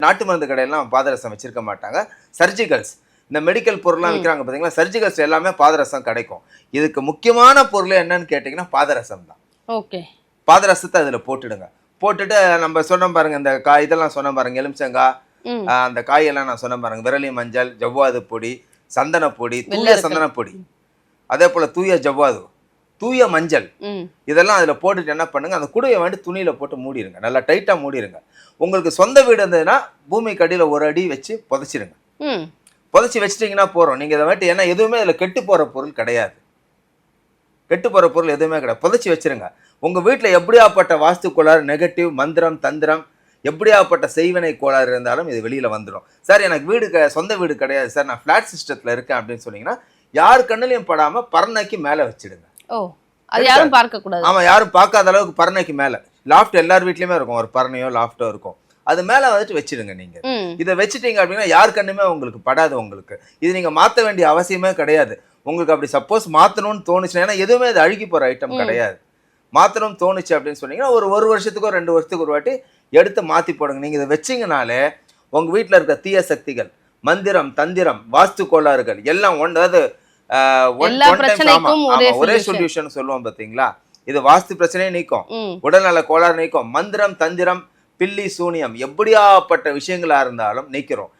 நாட்டு மருந்து கடையெல்லாம் பாதரசம் வச்சிருக்க மாட்டாங்க. சர்ஜிகல்ஸ் இந்த மெடிக்கல் பொருள்லாம் விற்கிறாங்க பார்த்தீங்களா, சர்ஜிகல்ஸ் எல்லாமே பாதரசம் கிடைக்கும். இதுக்கு முக்கியமான பொருள் என்னன்னு கேட்டிங்கன்னா பாதரசம் தான். ஓகே. பாதரசத்தை அதில் போட்டுடுங்க. போட்டுட்டு நம்ம சொன்னோம் பாருங்க, இந்த இதெல்லாம் சொன்ன பாருங்க, எலுமிச்சங்காய், அந்த காயெல்லாம் நான் சொன்ன பாருங்க, விரலி மஞ்சள், ஜவ்வாது பொடி, சந்தன பொடி, தூய சந்தன பொடி, அதே போல தூய ஜவ்வாது, தூய மஞ்சள், இதெல்லாம் அதில் போட்டுட்டு என்ன பண்ணுங்க, அந்த குடையை வேண்டி துணியில் போட்டு மூடிடுங்க, நல்லா டைட்டாக மூடிடுங்க. உங்களுக்கு சொந்த வீடு இருந்ததுன்னா பூமிக்கு அடியில் ஒரு அடி வச்சு புதைச்சிடுங்க. புதைச்சி வச்சிட்டிங்கன்னா போகிறோம். நீங்கள் இதை வேண்டி, ஏன்னா எதுவுமே அதில் கெட்டு போகிற பொருள் கிடையாது, கெட்டு போகிற பொருள் எதுவுமே கிடையாது. புதைச்சி வச்சிருங்க. உங்கள் வீட்டில் எப்படியாப்பட்ட வாஸ்து கோளாறு, நெகட்டிவ், மந்திரம், தந்திரம், எப்படியாப்பட்ட செய்வினை கோளாறு இருந்தாலும் இது வெளியில் வந்துடும். சார் எனக்கு வீடு சொந்த வீடு கிடையாது சார், நான் ஃப்ளாட் சிஸ்டத்தில் இருக்கேன் அப்படின்னு சொன்னீங்கன்னா யார் கண்ணிலையும் படாமல் பரணைக்கு மேலே வச்சிடுங்க. அது யாரும் பார்க்க கூடாது. ஆமா, யாரும் பார்க்காத அளவுக்கு பரணைக்கு மேல. லாஃப்ட் எல்லார் வீட்லயுமே இருக்கும், ஒரு பரணையோ லாஃப்டோ இருக்கும். அது மேல வந்துட்டு வச்சிடுங்க. நீங்க இதை வச்சுட்டீங்க அப்படின்னா யார் கண்ணுமே உங்களுக்கு படாது. உங்களுக்கு இது நீங்க மாத்த வேண்டிய அவசியமே கிடையாது. உங்களுக்கு அப்படி சப்போஸ் மாத்தணும்னு தோணுச்சுன்னா, ஏன்னா எதுவுமே அது அழுகி போற ஐட்டம் கிடையாது, மாத்தணும்னு தோணுச்சு அப்படின்னு சொன்னீங்கன்னா ஒரு வருஷத்துக்கோ 2 வருஷத்துக்கு ஒரு வாட்டி எடுத்து மாத்தி போடுங்க. நீங்க இதை வச்சிங்கனாலே உங்க வீட்டுல இருக்க தீய சக்திகள், மந்திரம், தந்திரம், வாஸ்து கோளாறுகள் எல்லாம் அதாவது ஒரே சொல்யூஷன் சொல்லுவோம் பாத்தீங்களா. இது வாஸ்து பிரச்சனையை நீக்கும், உடல்நல கோளாறு நீக்கும், மந்திரம், தந்திரம், பில்லி, சூனியம் எப்படியாப்பட்ட விஷயங்களா இருந்தாலும் நீக்கிறோம்.